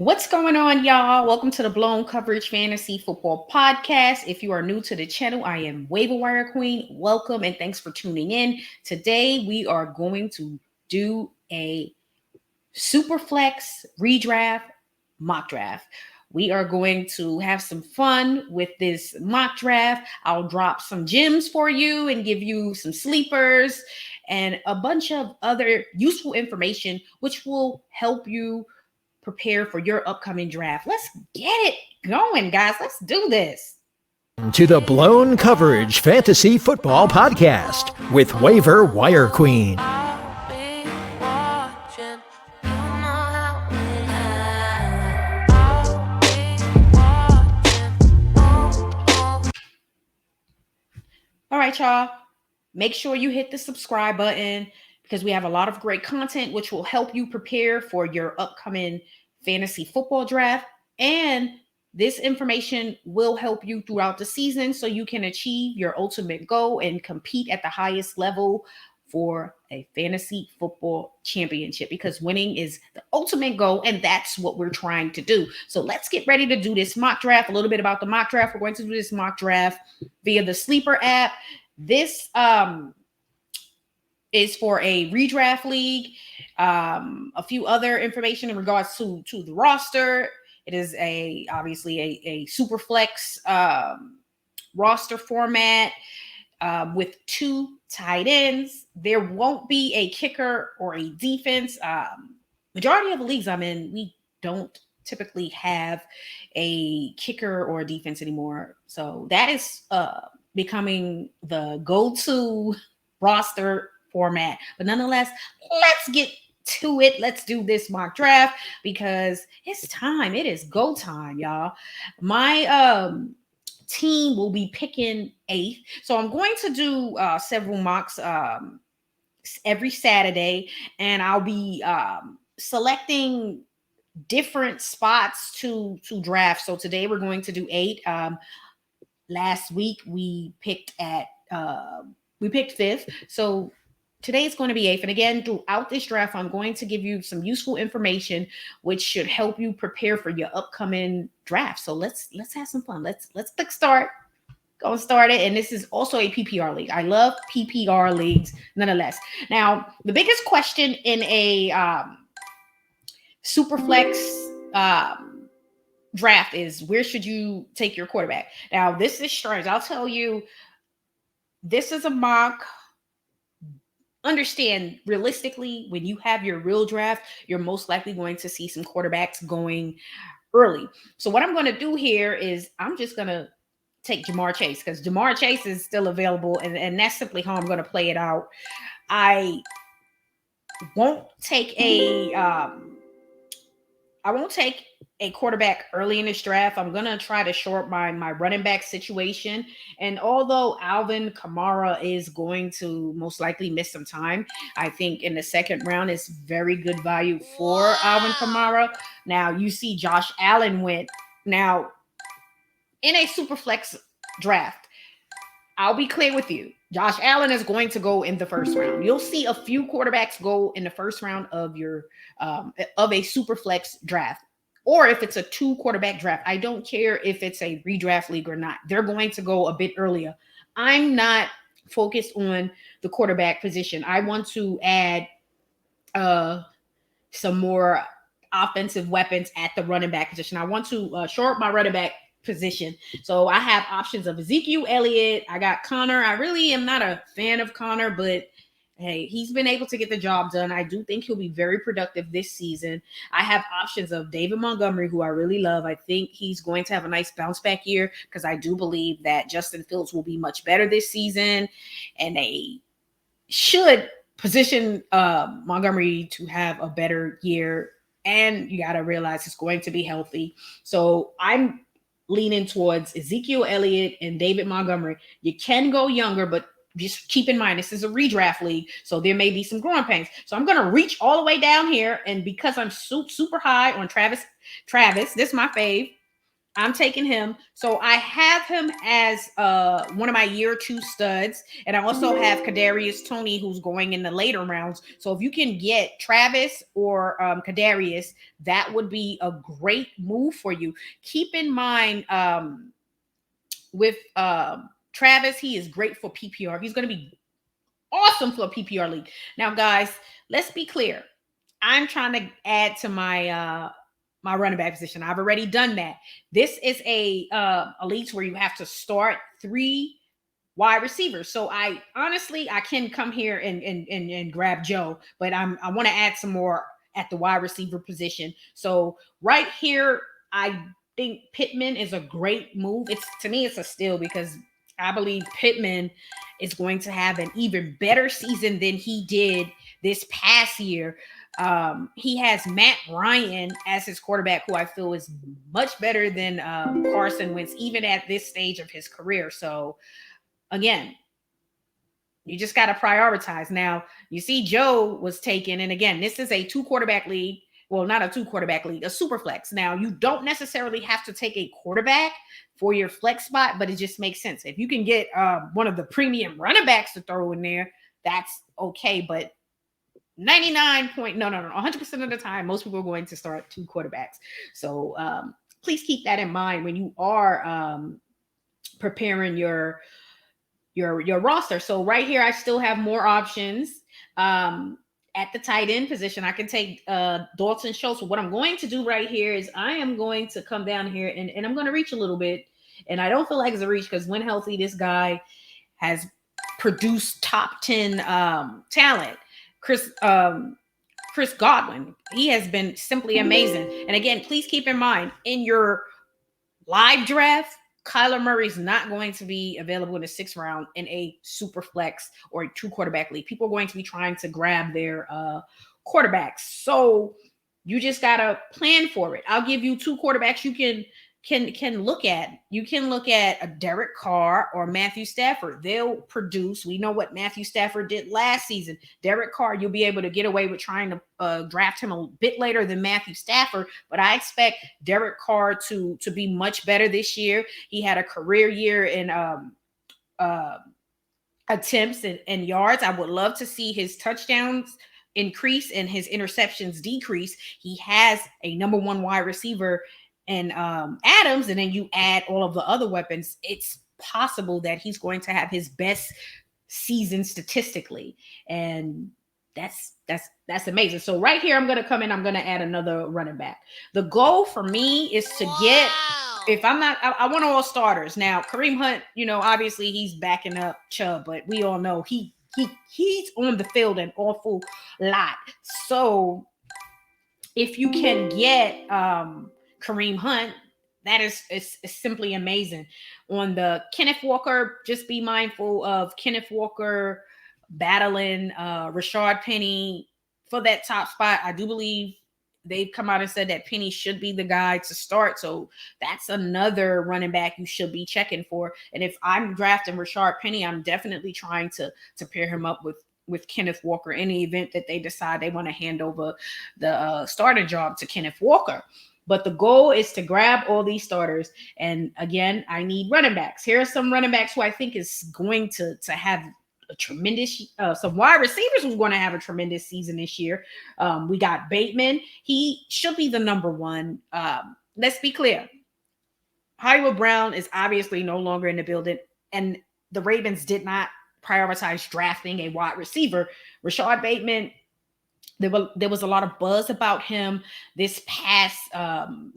What's going on, y'all? Welcome to the Blown Coverage Fantasy Football Podcast. If you are new to the channel, I am Waiver Wire Queen. Welcome and thanks for tuning in. Today, we are going to do a Superflex Redraft Mock Draft. We are going to have some fun with this mock draft. I'll drop some gems for you and give you some sleepers and a bunch of other useful information which will help you prepare for your upcoming draft. Let's get it going, guys. Let's do this. To the Blown Coverage Fantasy Football Podcast with Waiver Wire Queen. All right, y'all. Make sure you hit the subscribe button because we have a lot of great content which will help you prepare for your upcoming fantasy football draft. And this information will help you throughout the season so you can achieve your ultimate goal and compete at the highest level for a fantasy football championship, because winning is the ultimate goal and that's what we're trying to do. So let's get ready to do this mock draft. A little bit about the mock draft. We're going to do this mock draft via the Sleeper app. This is for a redraft league. A few other information in regards to the roster. It is obviously a super flex roster format with 2 tight ends. There won't be a kicker or a defense. Majority of the leagues I'm in, we don't typically have a kicker or a defense anymore. So that is becoming the go-to roster format. But nonetheless, let's get to it. Let's do this mock draft because it's time. It is go time, y'all. My team will be picking 8th. So I'm going to do several mocks every Saturday, and I'll be selecting different spots to draft. So today we're going to do 8. Last week we picked 5th. So today is going to be 8th. And again, throughout this draft, I'm going to give you some useful information which should help you prepare for your upcoming draft. So let's have some fun. Let's click start. Go and start it. And this is also a PPR league. I love PPR leagues nonetheless. Now, the biggest question in a Superflex draft is, where should you take your quarterback? Now, this is strange. I'll tell you, this is a mock. Understand, realistically, when you have your real draft, you're most likely going to see some quarterbacks going early. So what I'm going to do here is I'm just going to take Jamar Chase because Jamar Chase is still available, and that's simply how I'm going to play it out. I won't take a quarterback early in this draft. I'm going to try to short my running back situation. And although Alvin Kamara is going to most likely miss some time, I think in the second round is very good value for Alvin Kamara. Now, you see Josh Allen went. Now, in a super flex draft, I'll be clear with you. Josh Allen is going to go in the first round. You'll see a few quarterbacks go in the first round of your of a super flex draft. Or if it's a 2 quarterback draft, I don't care if it's a redraft league or not. They're going to go a bit earlier. I'm not focused on the quarterback position. I want to add some more offensive weapons at the running back position. I want to short my running back position. So I have options of Ezekiel Elliott. I got Connor. I really am not a fan of Connor, but hey, he's been able to get the job done. I do think he'll be very productive this season. I have options of David Montgomery, who I really love. I think he's going to have a nice bounce back year because I do believe that Justin Fields will be much better this season, and they should position Montgomery to have a better year. And you got to realize it's going to be healthy. So I'm leaning towards Ezekiel Elliott and David Montgomery. You can go younger, but just keep in mind, this is a redraft league, so there may be some growing pains. So I'm going to reach all the way down here, and because I'm super high on Travis, this is my fave, I'm taking him. So I have him as one of my year 2 studs. And I also have Kadarius Toney, who's going in the later rounds. So if you can get Travis or Kadarius, that would be a great move for you. Keep in mind with Travis, he is great for PPR. He's going to be awesome for a PPR league. Now, guys, let's be clear. I'm trying to add to my my running back position. I've already done that. This is a league where you have to start 3 wide receivers. So I can come here and grab Joe, but I want to add some more at the wide receiver position. So right here, I think Pittman is a great move. To me, it's a steal because I believe Pittman is going to have an even better season than he did this past year. He has Matt Ryan as his quarterback, who I feel is much better than Carson Wentz, even at this stage of his career. So again, you just got to prioritize. Now, you see Joe was taken, and again, this is a 2 quarterback league. Well, not a 2 quarterback league, a super flex. Now, you don't necessarily have to take a quarterback for your flex spot, but it just makes sense. If you can get one of the premium running backs to throw in there, that's okay. But 100% of the time, most people are going to start 2 quarterbacks. So please keep that in mind when you are preparing your roster. So right here, I still have more options. At the tight end position, I can take Dalton Schultz. So what I'm going to do right here is I am going to come down here and I'm going to reach a little bit. And I don't feel like it's a reach because when healthy, this guy has produced top 10 talent. Chris Godwin, he has been simply amazing. And again, please keep in mind, in your live draft, Kyler Murray's not going to be available in the 6th round in a super flex or a 2 quarterback league. People are going to be trying to grab their quarterbacks. So you just got to plan for it. I'll give you 2 quarterbacks you can look at. You can look at a Derrick Carr or Matthew Stafford. They'll produce. We know what Matthew Stafford did last season. Derrick Carr, you'll be able to get away with trying to draft him a bit later than Matthew Stafford, but I expect Derrick Carr to be much better this year. He had a career year in attempts and yards. I would love to see his touchdowns increase and his interceptions decrease. He has a number 1 wide receiver and Adams, and then you add all of the other weapons, it's possible that he's going to have his best season statistically. And that's amazing. So right here, I'm going to come in, I'm going to add another running back. The goal for me is to get, if I'm not, I want all starters. Now, Kareem Hunt, obviously he's backing up Chubb, but we all know he's on the field an awful lot. So if you can get Kareem Hunt, that is simply amazing. On the Kenneth Walker, just be mindful of Kenneth Walker battling Rashard Penny for that top spot. I do believe they've come out and said that Penny should be the guy to start. So that's another running back you should be checking for. And if I'm drafting Rashard Penny, I'm definitely trying to pair him up with Kenneth Walker in the event that they decide they want to hand over the starting job to Kenneth Walker. But the goal is to grab all these starters. And again, I need running backs. Here are some running backs who I think is going to have a tremendous, some wide receivers who's going to have a tremendous season this year. We got Bateman. He should be the number 1. Let's be clear. Hollywood Brown is obviously no longer in the building, and the Ravens did not prioritize drafting a wide receiver. Rashard Bateman, there was a lot of buzz about him this past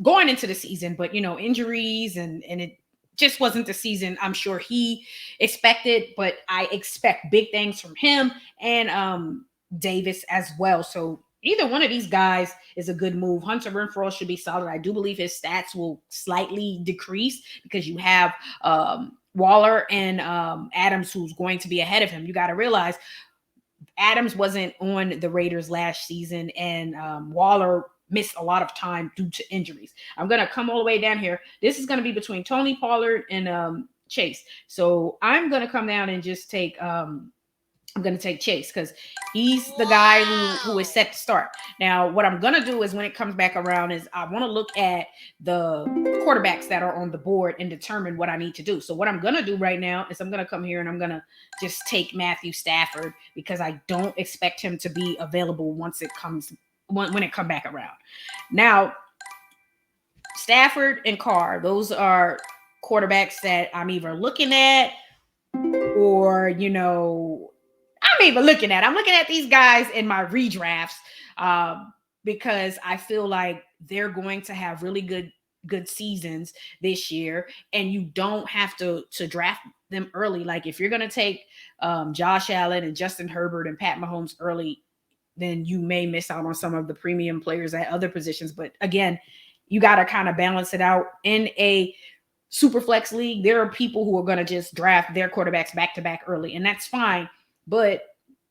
going into the season, but injuries and it just wasn't the season I'm sure he expected. But I expect big things from him and Davis as well. So either one of these guys is a good move. Hunter Renfrow should be solid. I do believe his stats will slightly decrease because you have Waller and Adams, who's going to be ahead of him. You got to realize Adams wasn't on the Raiders last season, and Waller missed a lot of time due to injuries. I'm going to come all the way down here. This is going to be between Tony Pollard and Chase. So I'm going to come down and just take I'm going to take Chase because he's the guy who is set to start. Now, what I'm going to do is when it comes back around is I want to look at the quarterbacks that are on the board and determine what I need to do. So what I'm going to do right now is I'm going to come here and I'm going to just take Matthew Stafford because I don't expect him to be available once it comes when it come back around. Now, Stafford and Carr, those are quarterbacks that I'm either looking at or, I'm looking at these guys in my redrafts because I feel like they're going to have really good seasons this year, and you don't have to draft them early. Like if you're going to take Josh Allen and Justin Herbert and Pat Mahomes early, then you may miss out on some of the premium players at other positions. But again, you got to kind of balance it out. In a Superflex league, there are people who are going to just draft their quarterbacks back to back early, and that's fine. But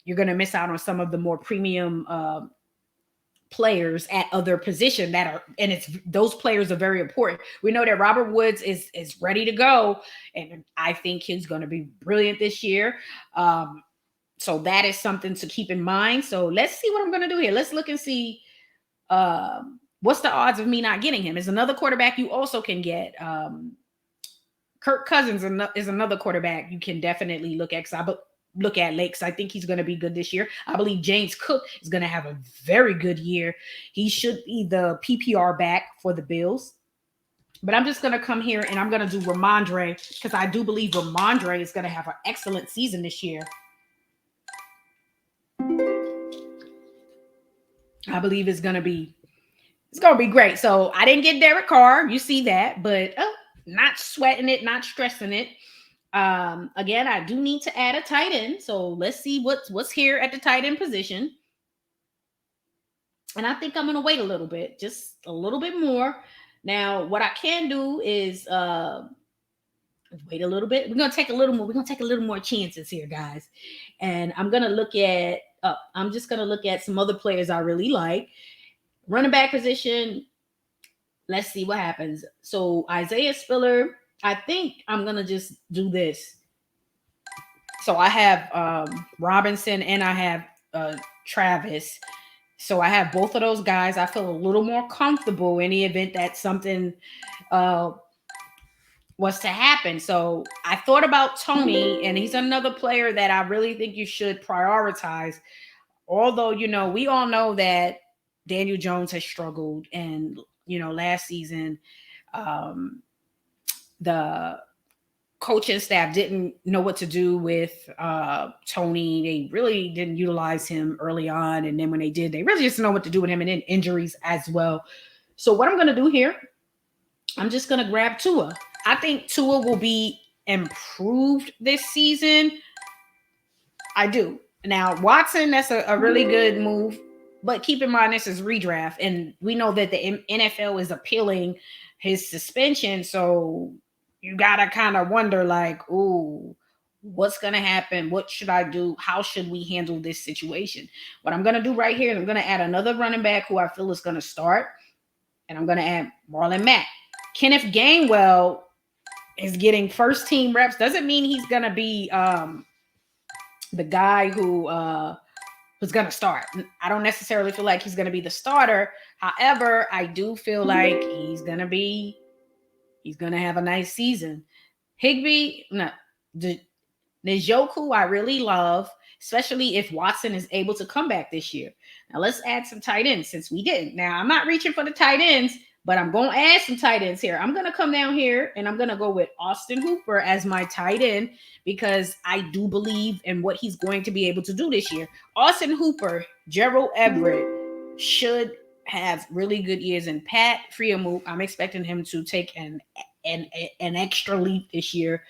you're going to miss out on some of the more premium players at other position those players are very important. We know that Robert Woods is ready to go, and I think he's going to be brilliant this year. So that is something to keep in mind. So let's see what I'm going to do here. Let's look and see what's the odds of me not getting him. Is another quarterback you also can get. Kirk Cousins is another quarterback you can definitely look at look at late because I think he's going to be good this year. I believe James Cook is going to have a very good year. He should be the PPR back for the Bills. But I'm just going to come here and I'm going to do Ramondre because I do believe Ramondre is going to have an excellent season this year. I believe it's going to be great. So I didn't get Derrick Carr. You see that, but not sweating it, not stressing it. Again, I do need to add a tight end. So let's see what's here at the tight end position. And I think I'm going to wait a little bit, just a little bit more. Now, what I can do is wait a little bit. We're going to take a little more. We're going to take a little more chances here, guys. And I'm going to look at I'm just going to look at some other players I really like. Running back position. Let's see what happens. So Isaiah Spiller, I think I'm going to just do this. So I have Robinson and I have Travis. So I have both of those guys. I feel a little more comfortable in the event that something was to happen. So I thought about Tony, and he's another player that I really think you should prioritize. Although, we all know that Daniel Jones has struggled, and last season, the coaching staff didn't know what to do with Tony. They really didn't utilize him early on. And then when they did, they really just know what to do with him, and then injuries as well. So what I'm going to do here, I'm just going to grab Tua. I think Tua will be improved this season. I do. Now, Watson, that's a really good move. But keep in mind, this is redraft, and we know that the NFL is appealing his suspension. So you got to kind of wonder, like, ooh, what's going to happen? What should I do? How should we handle this situation? What I'm going to do right here is I'm going to add another running back who I feel is going to start, and I'm going to add Marlon Mack. Kenneth Gainwell is getting first team reps. Doesn't mean he's going to be the guy who who's going to start. I don't necessarily feel like he's going to be the starter. However, I do feel like he's going to have a nice season. Njoku, I really love, especially if Watson is able to come back this year. Now let's add some tight ends since we didn't. Now I'm not reaching for the tight ends, but I'm going to add some tight ends here. I'm going to come down here and I'm going to go with Austin Hooper as my tight end because I do believe in what he's going to be able to do this year. Austin Hooper, Gerald Everett should have really good years. And Pat Freiermuth, I'm expecting him to take an extra leap this year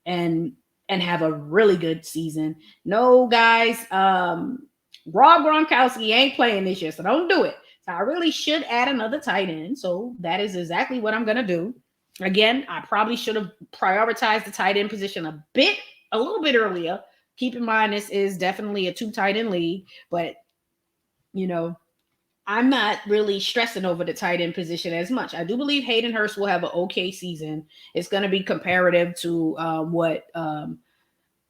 and have a really good season. No, guys, Rob Gronkowski ain't playing this year, so don't do it. So I really should add another tight end. So that is exactly what I'm going to do. Again, I probably should have prioritized the tight end position a little bit earlier. Keep in mind, this is definitely a 2 tight end league, but I'm not really stressing over the tight end position as much. I do believe Hayden Hurst will have an okay season. It's going to be comparative to what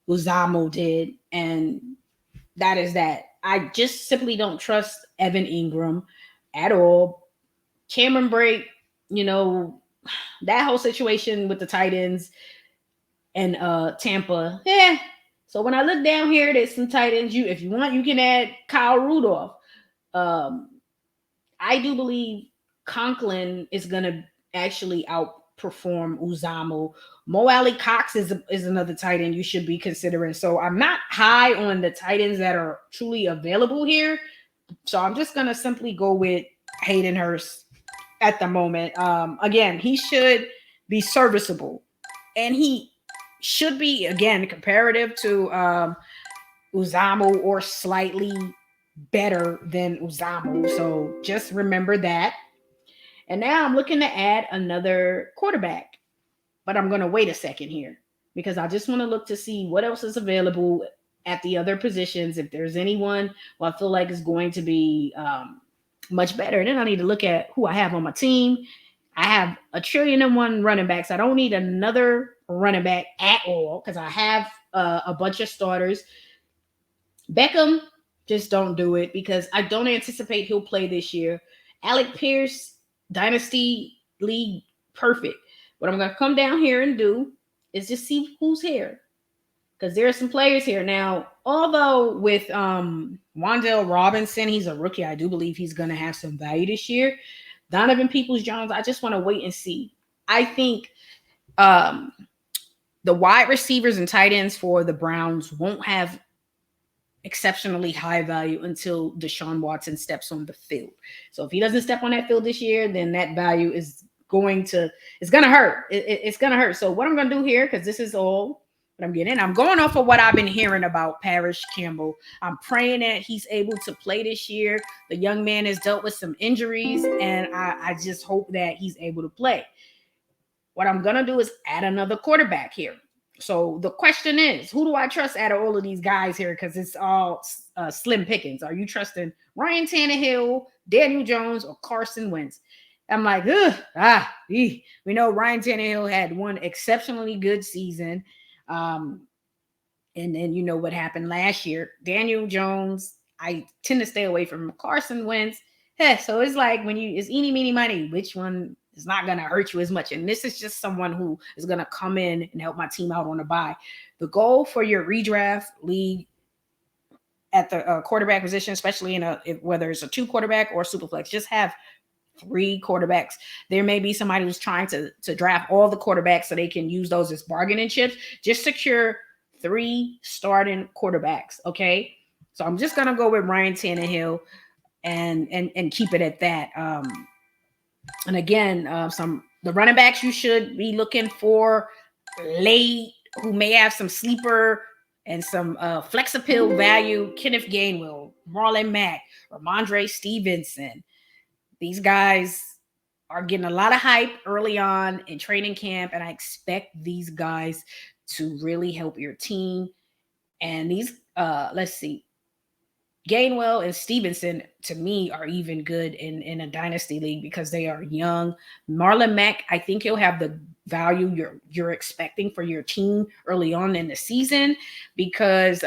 Uzamo did. And that is that. I just simply don't trust Evan Ingram at all. Cameron Brate, that whole situation with the tight ends and Tampa. Yeah. So when I look down here, there's some tight ends. If you want, you can add Kyle Rudolph. I do believe Conklin is gonna actually outperform Uzomah. Mo Alley Cox is another tight end you should be considering. So I'm not high on the tight ends that are truly available here. So I'm just gonna simply go with Hayden Hurst at the moment. Again, he should be serviceable, and he should be, again, comparative to Uzomah or slightly better than Uzomah. So just remember that. And now I'm looking to add another quarterback, but I'm going to wait a second here because I just want to look to see what else is available at the other positions. If there's anyone who I feel like is going to be much better, then I need to look at who I have on my team. I have 1,000,000,001 running backs. I don't need another running back at all because I have a bunch of starters. Beckham, just don't do it because I don't anticipate he'll play this year. Alec Pierce, Dynasty League, perfect. What I'm going to come down here and do is just see who's here because there are some players here. Now, although with Wan'Dale Robinson, he's a rookie, I do believe he's going to have some value this year. Donovan Peoples-Jones, I just want to wait and see. I think the wide receivers and tight ends for the Browns won't have exceptionally high value until Deshaun Watson steps on the field. So if he doesn't step on that field this year, then that value is going to hurt. It's going to hurt. So what I'm going to do here, because this is all what I'm getting, I'm going off of what I've been hearing about Parrish Campbell. I'm praying that he's able to play this year. The young man has dealt with some injuries, and I just hope that he's able to play. What I'm going to do is add another quarterback here. So the question is, who do I trust out of all of these guys here? Because it's all slim pickings. Are you trusting Ryan Tannehill, Daniel Jones, or Carson Wentz? I'm like, we know Ryan Tannehill had one exceptionally good season. And then you know what happened last year. Daniel Jones, I tend to stay away from Carson Wentz. So it's like it's eeny, meeny, miny. Which one is not going to hurt you as much? And this is just someone who is going to come in and help my team out on a bye. The goal for your redraft league at the quarterback position, especially whether it's a 2 quarterback or Superflex, just have 3 quarterbacks. There may be somebody who's trying to draft all the quarterbacks so they can use those as bargaining chips. Just secure 3 starting quarterbacks. Okay. So I'm just going to go with Ryan Tannehill and keep it at that. And again, the running backs you should be looking for late, who may have some sleeper and some flex appeal value. Kenneth Gainwell, Marlon Mack, Ramondre Stevenson. These guys are getting a lot of hype early on in training camp, and I expect these guys to really help your team. And these, let's see, Gainwell and Stevenson, to me, are even good in a dynasty league because they are young. Marlon Mack, I think he'll have the value you're expecting for your team early on in the season because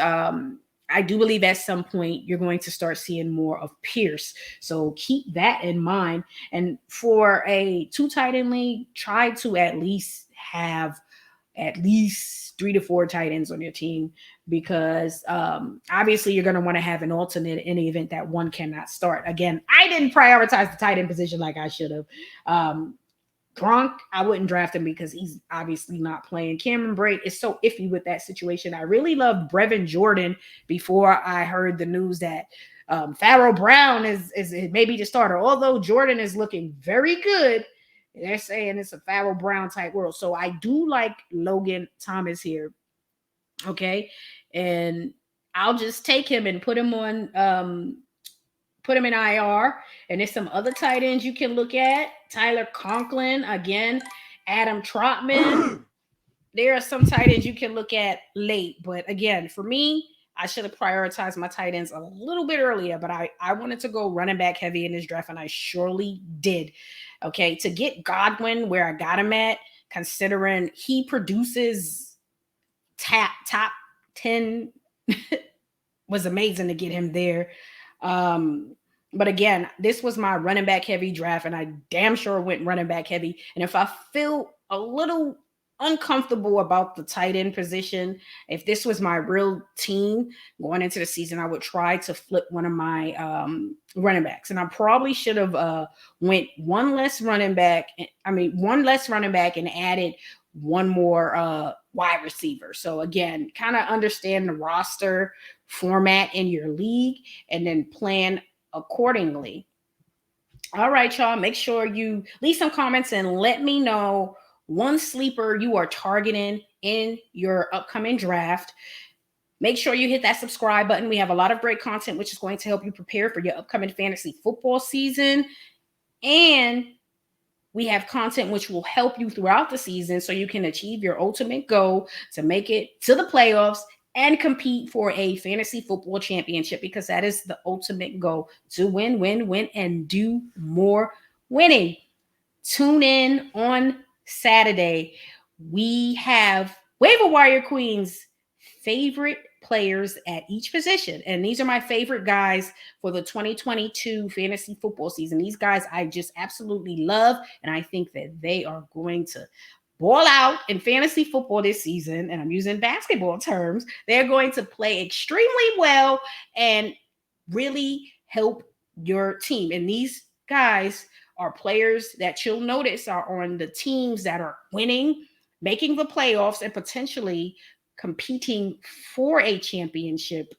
I do believe at some point you're going to start seeing more of Pierce. So keep that in mind. And for a 2 tight end league, try to at least have at least 3 to 4 tight ends on your team because obviously you're going to want to have an alternate in the event that one cannot start. Again, I didn't prioritize the tight end position like I should have. Gronk, I wouldn't draft him because he's obviously not playing. Cameron Brate is so iffy with that situation. I really loved Brevin Jordan before I heard the news that Pharaoh Brown is maybe the starter. Although Jordan is looking very good, they're saying it's a Pharaoh Brown type world. So I do like Logan Thomas here. Okay. And I'll just take him and put him on put him in IR. And there's some other tight ends you can look at. Tyler Conklin, again, Adam Trotman. There are some tight ends you can look at late. But again, for me, I should have prioritized my tight ends a little bit earlier, but I wanted to go running back heavy in this draft, and I surely did. Okay, to get Godwin where I got him at, considering he produces top 10 was amazing to get him there. But again, this was my running back heavy draft, and I damn sure went running back heavy. And if I feel a little uncomfortable about the tight end position, if this was my real team going into the season, I would try to flip one of my running backs. And I probably should have went one less running back and added one more wide receiver. So again, kind of understand the roster format in your league and then plan accordingly. All right, y'all, make sure you leave some comments and let me know one sleeper you are targeting in your upcoming draft. Make sure you hit that subscribe button. We have a lot of great content, which is going to help you prepare for your upcoming fantasy football season. And we have content which will help you throughout the season so you can achieve your ultimate goal to make it to the playoffs and compete for a fantasy football championship, because that is the ultimate goal, to win, and do more winning. Tune in on Saturday. We have Waiver Wire Queen's favorite players at each position. And these are my favorite guys for the 2022 fantasy football season. These guys I just absolutely love, and I think that they are going to ball out in fantasy football this season. And I'm using basketball terms. They're going to play extremely well and really help your team. And these guys are players that you'll notice are on the teams that are winning, making the playoffs, and potentially competing for a championship,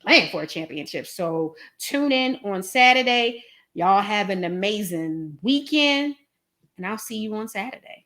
playing for a championship. So tune in on Saturday. Y'all have an amazing weekend, and I'll see you on Saturday.